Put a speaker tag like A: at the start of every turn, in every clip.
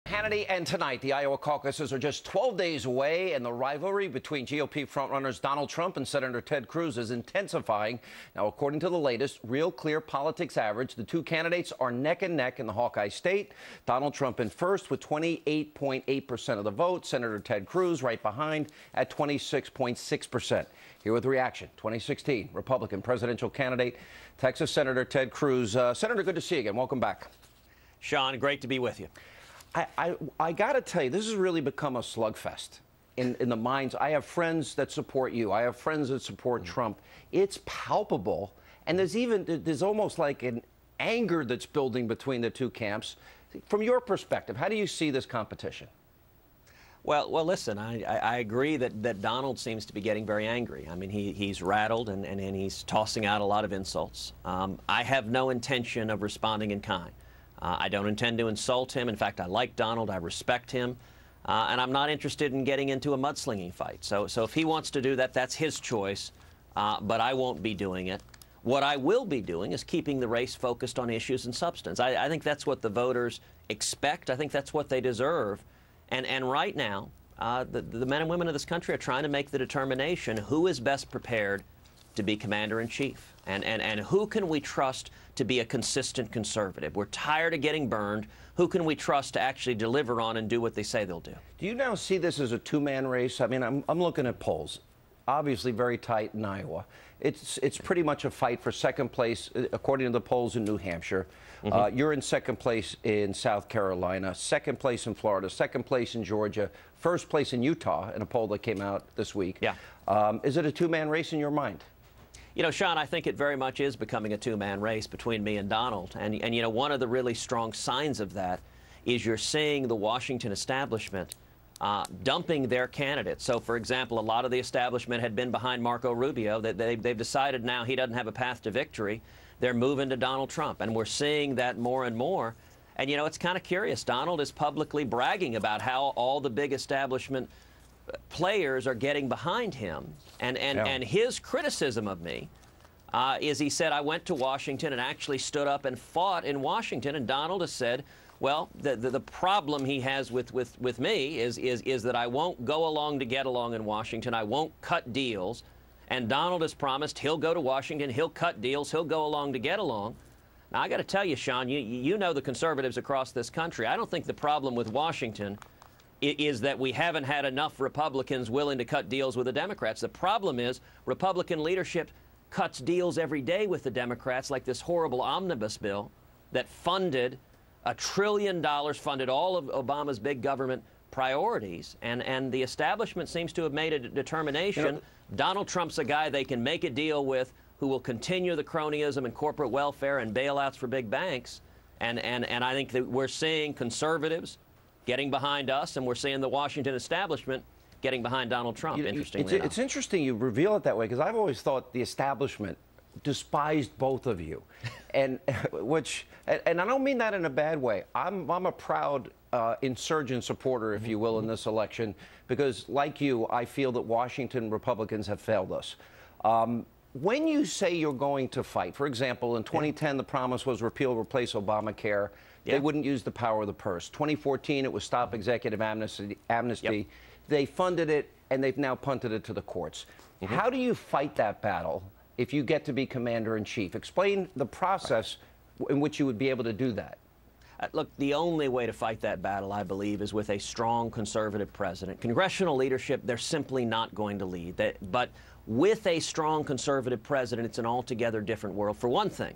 A: Hannity, and tonight, the Iowa caucuses are just 12 days away, and the rivalry between GOP frontrunners Donald Trump and Senator Ted Cruz is intensifying. Now, according to the latest Real Clear Politics average, the two candidates are neck and neck in the Hawkeye State. Donald Trump in first with 28.8% of the vote. Senator Ted Cruz right behind at 26.6%. Here with reaction, 2016 Republican presidential candidate, Texas Senator Ted Cruz. Senator, good to see you again. Welcome back.
B: Sean, great to be with you.
A: I got to tell you, this has really become a slugfest in the minds. I have friends that support you. I have friends that support Trump. It's palpable. And there's almost like an anger that's building between the two camps. From your perspective, how do you see this competition?
B: Well, listen, I agree that Donald seems to be getting very angry. I mean, he's rattled and he's tossing out a lot of insults. I have no intention of responding in kind. I don't intend to insult him. In fact, I like Donald. I respect him. And I'm not interested in getting into a mudslinging fight. So if he wants to do that, that's his choice. But I won't be doing it. What I will be doing is keeping the race focused on issues and substance. I think that's what the voters expect. I think that's what they deserve. And right now, the men and women of this country are trying to make the determination who is best prepared to be commander-in-chief, and who can we trust to be a consistent conservative. We're tired of getting burned. Who can we trust to actually deliver on and do what they say they'll do?
A: Do you now see this as a two-man race? I mean, I'm looking at polls. Obviously very tight in Iowa. It's pretty much a fight for second place, according to the polls in New Hampshire. You're in second place in South Carolina, second place in Florida, second place in Georgia, first place in Utah in a poll that came out this week.
B: Yeah.
A: Is it a two-man race in your mind?
B: You know, Sean, I think it very much is becoming a two-man race between me and Donald. And you know, one of the really strong signs of that is you're seeing the Washington establishment dumping their candidates. So, for example, a lot of the establishment had been behind Marco Rubio. They've decided now he doesn't have a path to victory. They're moving to Donald Trump. And we're seeing that more and more. And, you know, it's kind of curious. Donald is publicly bragging about how all the big establishment players are getting behind him. And his criticism of me is he said, I went to Washington and actually stood up and fought in Washington. And Donald has said, well, the problem he has with me is that I won't go along to get along in Washington. I won't cut deals. And Donald has promised he'll go to Washington, he'll cut deals, he'll go along to get along. Now, I got to tell you, Sean, you know the conservatives across this country. I don't think the problem with Washington is that we haven't had enough Republicans willing to cut deals with the Democrats. The problem is Republican leadership cuts deals every day with the Democrats, like this horrible omnibus bill that funded $1 trillion, funded all of Obama's big government priorities. And the establishment seems to have made a determination. You know, Donald Trump's a guy they can make a deal with who will continue the cronyism and corporate welfare and bailouts for big banks. And I think that we're seeing conservatives getting behind us, and we're seeing the Washington establishment getting behind Donald Trump, interestingly enough.
A: It's interesting you reveal it that way, because I've always thought the establishment despised both of you. And I don't mean that in a bad way. I'm a proud insurgent supporter, if you will, in this election, because like you, I feel that Washington Republicans have failed us. When you say you're going to fight, for example, in 2010, the promise was repeal, replace Obamacare. They wouldn't use the power of the purse. 2014, it was stop executive amnesty. They funded it, and they've now punted it to the courts. How do you fight that battle if you get to be commander-in-chief? Explain the process in which you would be able to do that.
B: Look, the only way to fight that battle, I believe, is with a strong conservative president. Congressional leadership, they're simply not going to lead. But with a strong conservative president, it's an altogether different world. For one thing,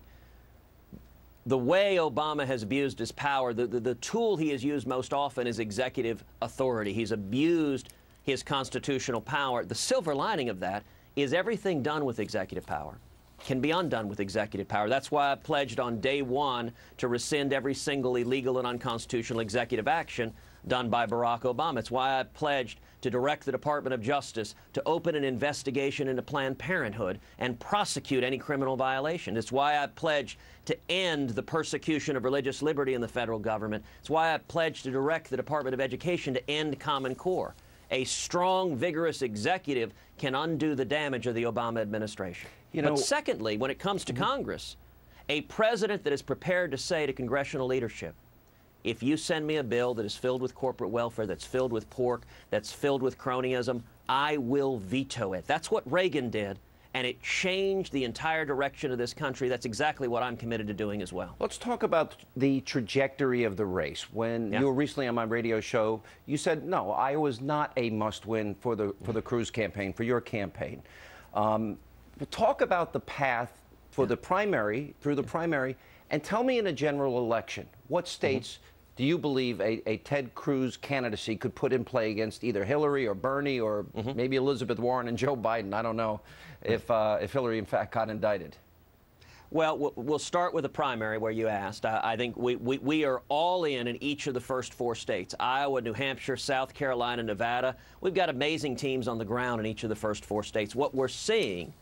B: the way Obama has abused his power, the tool he has used most often is executive authority. He's abused his constitutional power. The silver lining of that is everything done with executive power can be undone with executive power. That's why I pledged on day one to rescind every single illegal and unconstitutional executive action done by Barack Obama. It's why I pledged to direct the Department of Justice to open an investigation into Planned Parenthood and prosecute any criminal violation. It's why I pledged to end the persecution of religious liberty in the federal government. It's why I pledged to direct the Department of Education to end Common Core. A strong, vigorous executive can undo the damage of the Obama administration. But secondly, when it comes to Congress, a president that is prepared to say to congressional leadership, if you send me a bill that is filled with corporate welfare, that's filled with pork, that's filled with cronyism, I will veto it. That's what Reagan did, and it changed the entire direction of this country. That's exactly what I'm committed to doing as well.
A: Let's talk about the trajectory of the race. When you were recently on my radio show, you said, no, Iowa's not a must-win for the Cruz campaign, for your campaign. Talk about the path for the primary, through the primary, and tell me in a general election, what states do you believe a Ted Cruz candidacy could put in play against either Hillary or Bernie or maybe Elizabeth Warren and Joe Biden? I don't know if Hillary, in fact, got indicted.
B: Well, we'll start with the primary where you asked. I think we are all in each of the first 4 states, Iowa, New Hampshire, South Carolina, Nevada. We've got amazing teams on the ground in each of the first 4 states. What we're seeing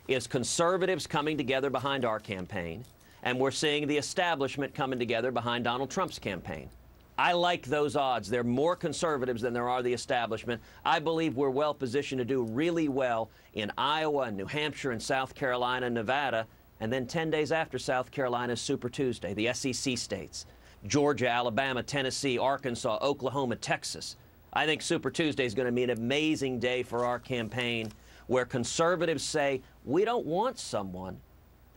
B: is conservatives coming together behind our campaign, and we're seeing the establishment coming together behind Donald Trump's campaign. I like those odds. There are more conservatives than there are the establishment. I believe we're well positioned to do really well in Iowa and New Hampshire and South Carolina and Nevada, and then 10 days after South Carolina's Super Tuesday, the SEC states, Georgia, Alabama, Tennessee, Arkansas, Oklahoma, Texas. I think Super Tuesday is going to be an amazing day for our campaign, where conservatives say, we don't want someone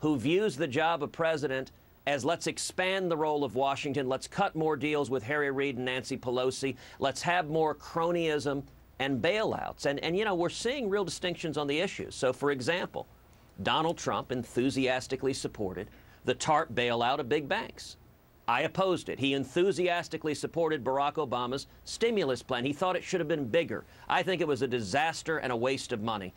B: who views the job of president as let's expand the role of Washington, let's cut more deals with Harry Reid and Nancy Pelosi, let's have more cronyism and bailouts. And you know, we're seeing real distinctions on the issues. So, for example, Donald Trump enthusiastically supported the TARP bailout of big banks. I opposed it. He enthusiastically supported Barack Obama's stimulus plan. He thought it should have been bigger. I think it was a disaster and a waste of money.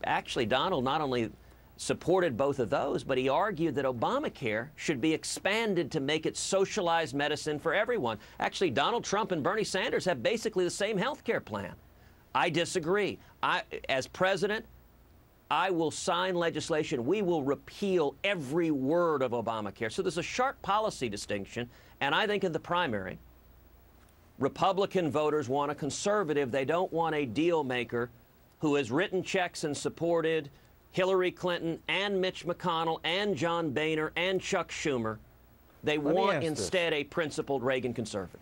B: Actually, Donald not only supported both of those, but he argued that Obamacare should be expanded to make it socialized medicine for everyone. Actually, Donald Trump and Bernie Sanders have basically the same health care plan. I disagree. As president, I will sign legislation. We will repeal every word of Obamacare. So there's a sharp policy distinction, and I think in the primary, Republican voters want a conservative. They don't want a deal maker who has written checks and supported Hillary Clinton and Mitch McConnell and John Boehner and Chuck Schumer. They want instead a principled Reagan conservative.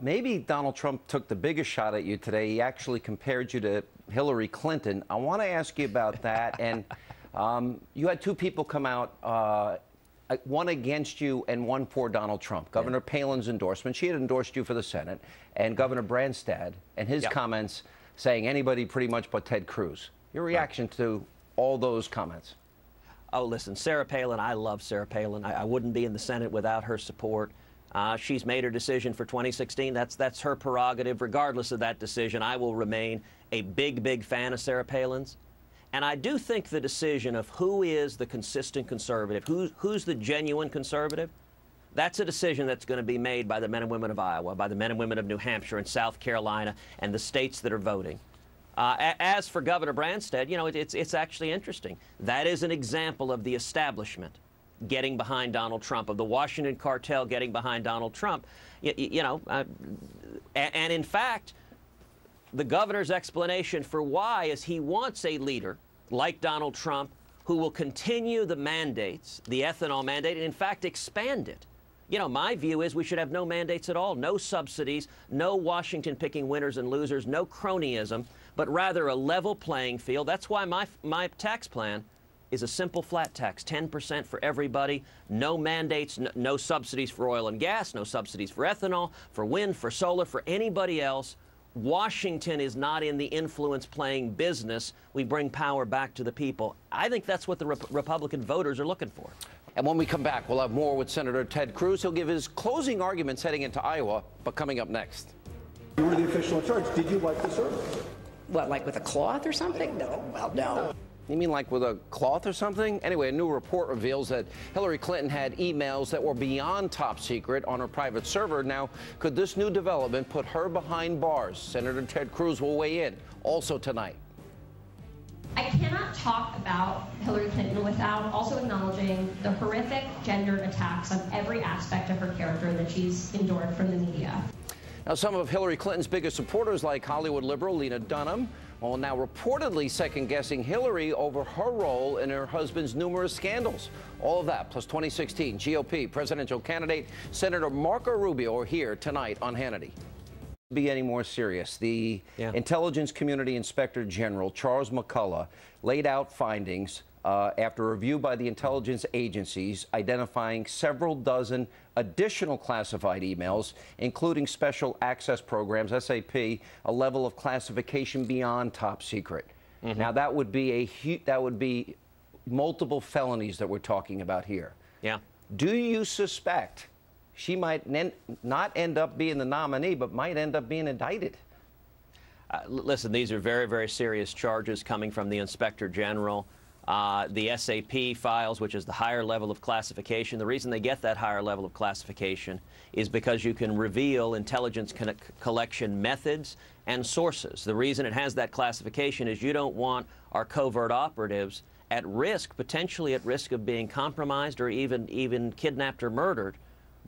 A: Maybe Donald Trump took the biggest shot at you today. He actually compared you to Hillary Clinton. I want to ask you about that. And you had 2 people come out, one against you and one for Donald Trump. Governor Palin's endorsement. She had endorsed you for the Senate. And Governor Branstad and his comments saying anybody pretty much but Ted Cruz. Your reaction to all those comments?
B: Oh, listen, Sarah Palin, I love Sarah Palin. I wouldn't be in the Senate without her support. She's made her decision for 2016. That's her prerogative. Regardless of that decision, I will remain a big fan of Sarah Palin's. And I do think the decision of who is the consistent conservative, who's the genuine conservative, that's a decision that's going to be made by the men and women of Iowa, by the men and women of New Hampshire and South Carolina and the states that are voting. As for Governor Branstad, you know, it's actually interesting. That is an example of the establishment getting behind Donald Trump, of the Washington cartel getting behind Donald Trump. And in fact, the governor's explanation for why is he wants a leader like Donald Trump who will continue the mandates, the ethanol mandate, and in fact expand it. You know, my view is we should have no mandates at all, no subsidies, no Washington picking winners and losers, no cronyism, but rather a level playing field. That's why my tax plan is a simple flat tax, 10% for everybody, no mandates, no subsidies for oil and gas, no subsidies for ethanol, for wind, for solar, for anybody else. Washington is not in the influence playing business. We bring power back to the people. I think that's what the Republican voters are looking for.
A: And when we come back, we'll have more with Senator Ted Cruz. He'll give his closing arguments heading into Iowa, but coming up next.
C: You were the official in charge. Did you wipe the service?
D: What, like with a cloth or something? No. Well, no.
A: You mean like with a cloth or something? Anyway, a new report reveals that Hillary Clinton had emails that were beyond top secret on her private server. Now, could this new development put her behind bars? Senator Ted Cruz will weigh in, also tonight.
E: I cannot talk about Hillary Clinton without also acknowledging the horrific gendered attacks on every aspect of her character that she's endured from the media.
A: Now, some of Hillary Clinton's biggest supporters, like Hollywood liberal Lena Dunham, Well, now reportedly second-guessing Hillary over her role in her husband's numerous scandals. All of that, plus 2016 GOP presidential candidate Senator Marco Rubio are here tonight on Hannity. Be any more serious. The Intelligence Community Inspector General, Charles McCullough, laid out findings after review by the intelligence agencies, identifying several dozen additional classified emails, including special access programs, SAP, a level of classification beyond top secret. Now, that would be multiple felonies that we're talking about here.
B: Yeah.
A: Do you suspect she might not end up being the nominee, but might end up being indicted?
B: Listen, these are very, very serious charges coming from the Inspector General. The SAP files, which is the higher level of classification, the reason they get that higher level of classification is because you can reveal intelligence collection methods and sources. The reason it has that classification is you don't want our covert operatives at risk, potentially at risk of being compromised or even kidnapped or murdered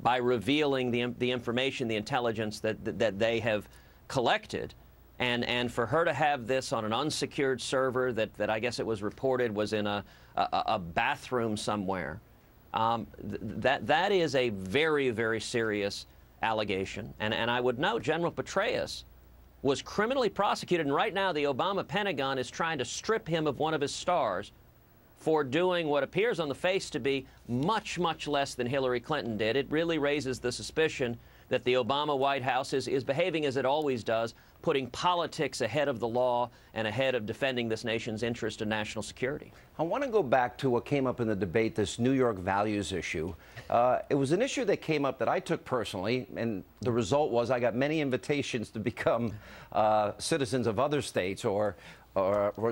B: by revealing the information, the intelligence that they have collected. And for her to have this on an unsecured server that I guess it was reported was in a bathroom somewhere, that is a very, very serious allegation. And I would note General Petraeus was criminally prosecuted, and right now the Obama Pentagon is trying to strip him of one of his stars for doing what appears on the face to be much, much less than Hillary Clinton did. It really raises the suspicion that the Obama White House is behaving as it always does, putting politics ahead of the law and ahead of defending this nation's interest in national security.
A: I want to go back to what came up in the debate, this New York values issue. It was an issue that came up that I took personally, and the result was I got many invitations to become citizens of other states or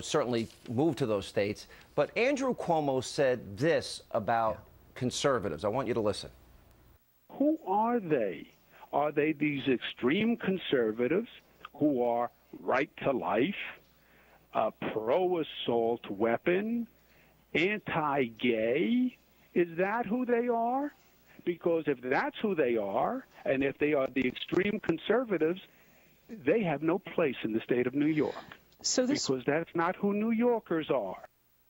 A: certainly move to those states. But Andrew Cuomo said this about conservatives. I want you to listen.
F: Who are they? Are they these extreme conservatives who are right to life, pro-assault weapon, anti-gay? Is that who they are? Because if that's who they are, and if they are the extreme conservatives, they have no place in the state of New York. Because that's not who New Yorkers are.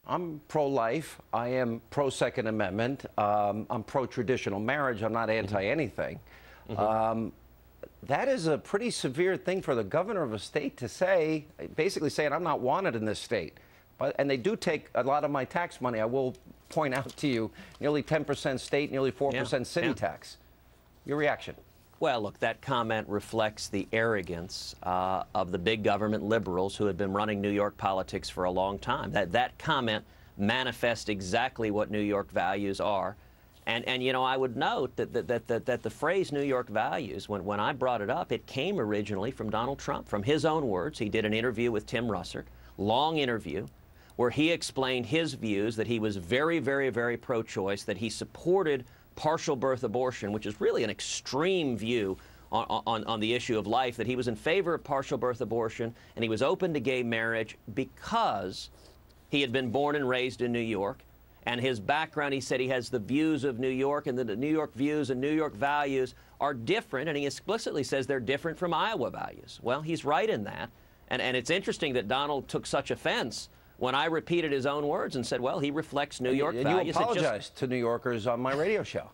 A: I'm pro-life. I am pro-Second Amendment. I'm pro-traditional marriage. I'm not anti-anything. That is a pretty severe thing for the governor of a state to say, basically saying I'm not wanted in this state. And they do take a lot of my tax money. I will point out to you, nearly 10% state, nearly 4% city tax. Your reaction?
B: Well, look, that comment reflects the arrogance of the big government liberals who had been running New York politics for a long time. That comment manifests exactly what New York values are. And you know, I would note that the phrase New York values, when I brought it up, it came originally from Donald Trump. From his own words, he did an interview with Tim Russert, long interview, where he explained his views, that he was very, very, very pro-choice, that he supported partial birth abortion, which is really an extreme view on the issue of life, that he was in favor of partial birth abortion and he was open to gay marriage because he had been born and raised in New York. And his background, he said he has the views of New York, and the New York views and New York values are different, and he explicitly says they're different from Iowa values. Well, he's right in that. And it's interesting that Donald took such offense when I repeated his own words and said, well, he reflects New York values.
A: You apologized to New Yorkers on my radio show.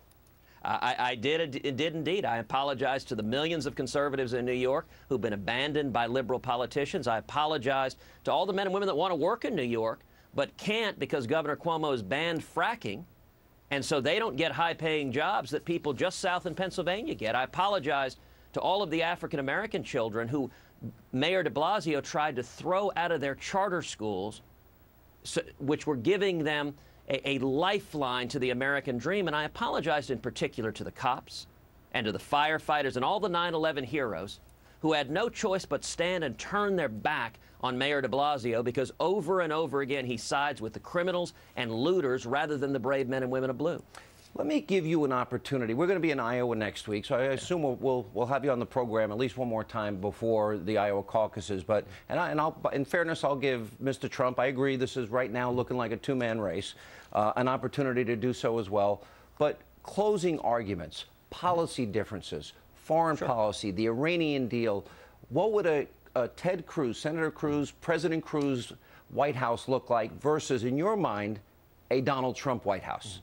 B: I did indeed. I apologized to the millions of conservatives in New York who've been abandoned by liberal politicians. I apologized to all the men and women that want to work in New York but can't because Governor Cuomo has banned fracking, and so they don't get high-paying jobs that people just south in Pennsylvania get. I apologized to all of the African-American children who Mayor de Blasio tried to throw out of their charter schools, which were giving them a lifeline to the American dream. And I apologized in particular to the cops and to the firefighters and all the 9/11 heroes who had no choice but stand and turn their back on Mayor de Blasio because over and over again he sides with the criminals and looters rather than the brave men and women of blue.
A: Let me give you an opportunity. We're going to be in Iowa next week, so I assume we'll have you on the program at least one more time before the Iowa caucuses. But in fairness, I'll give Mr. Trump, I agree this is right now looking like a two-man race, an opportunity to do so as well. But closing arguments, policy differences, foreign policy, the Iranian deal, what would Ted Cruz, Senator Cruz, President Cruz White House look like versus, in your mind, a Donald Trump White House?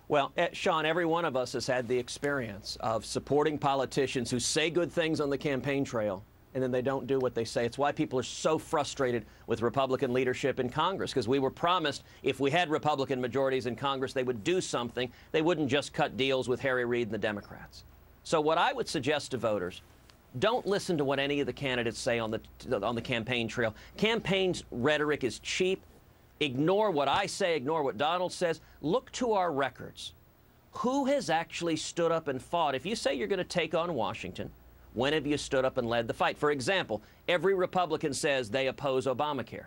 B: Well, Sean, every one of us has had the experience of supporting politicians who say good things on the campaign trail and then they don't do what they say. It's why people are so frustrated with Republican leadership in Congress, because we were promised if we had Republican majorities in Congress, they would do something. They wouldn't just cut deals with Harry Reid and the Democrats. So what I would suggest to voters, don't listen to what any of the candidates say on the campaign trail. Campaign's rhetoric is cheap. Ignore what I say, ignore what Donald says. Look to our records. Who has actually stood up and fought? If you say you're going to take on Washington, when have you stood up and led the fight? For example, every Republican says they oppose Obamacare.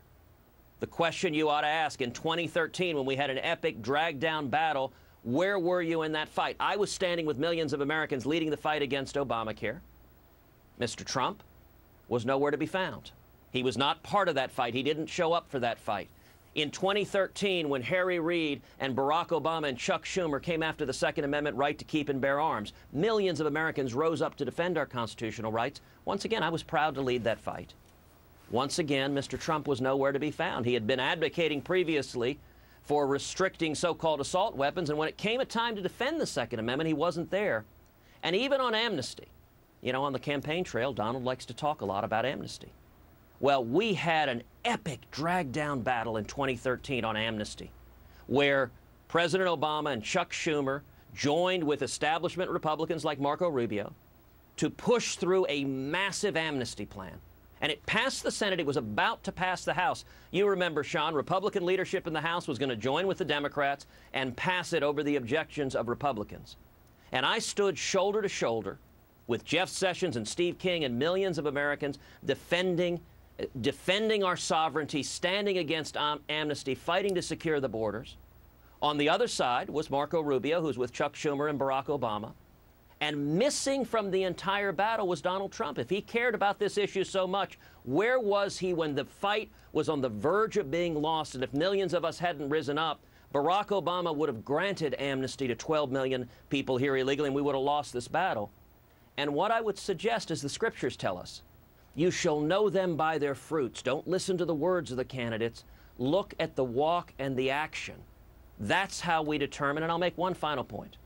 B: The question you ought to ask, in 2013, when we had an epic drag-down battle, where were you in that fight? I was standing with millions of Americans leading the fight against Obamacare. Mr. Trump was nowhere to be found. He was not part of that fight. He didn't show up for that fight. In 2013, when Harry Reid and Barack Obama and Chuck Schumer came after the Second Amendment right to keep and bear arms, millions of Americans rose up to defend our constitutional rights. Once again, I was proud to lead that fight. Once again, Mr. Trump was nowhere to be found. He had been advocating previously for restricting so-called assault weapons, and when it came a time to defend the Second Amendment, he wasn't there. And even on amnesty, you know, on the campaign trail, Donald likes to talk a lot about amnesty. Well, we had an epic drag-down battle in 2013 on amnesty, where President Obama and Chuck Schumer joined with establishment Republicans like Marco Rubio to push through a massive amnesty plan. And it passed the Senate. It was about to pass the House. You remember, Sean, Republican leadership in the House was going to join with the Democrats and pass it over the objections of Republicans. And I stood shoulder to shoulder with Jeff Sessions and Steve King and millions of Americans defending our sovereignty, standing against amnesty, fighting to secure the borders. On the other side was Marco Rubio, who's with Chuck Schumer and Barack Obama. And missing from the entire battle was Donald Trump. If he cared about this issue so much, where was he when the fight was on the verge of being lost? And if millions of us hadn't risen up, Barack Obama would have granted amnesty to 12 million people here illegally, and we would have lost this battle. And what I would suggest is the scriptures tell us, you shall know them by their fruits. Don't listen to the words of the candidates. Look at the walk and the action. That's how we determine, and I'll make one final point.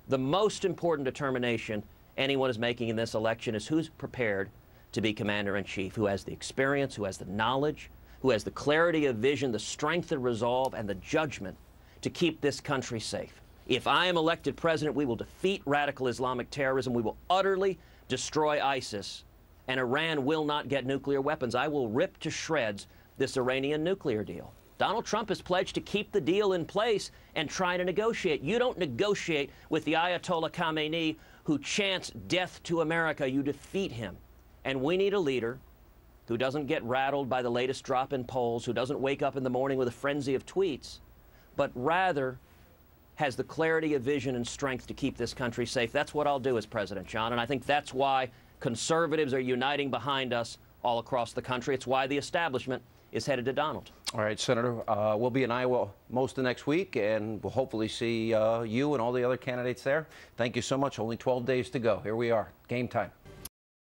B: The most important determination anyone is making in this election is who's prepared to be commander-in-chief, who has the experience, who has the knowledge, who has the clarity of vision, the strength and resolve, and the judgment to keep this country safe. If I am elected president, we will defeat radical Islamic terrorism. We will utterly destroy ISIS. And Iran will not get nuclear weapons. I will rip to shreds this Iranian nuclear deal. Donald Trump has pledged to keep the deal in place and try to negotiate. You don't negotiate with the Ayatollah Khamenei who chants death to America. You defeat him. And we need a leader who doesn't get rattled by the latest drop in polls, who doesn't wake up in the morning with a frenzy of tweets, but rather has the clarity of vision and strength to keep this country safe. That's what I'll do as president, John, and I think that's why conservatives are uniting behind us all across the country. It's why the establishment is headed to Donald.
A: All right, Senator, we'll be in Iowa most of next week, and we'll hopefully see you and all the other candidates there. Thank you so much. Only 12 days to go. Here we are. Game time.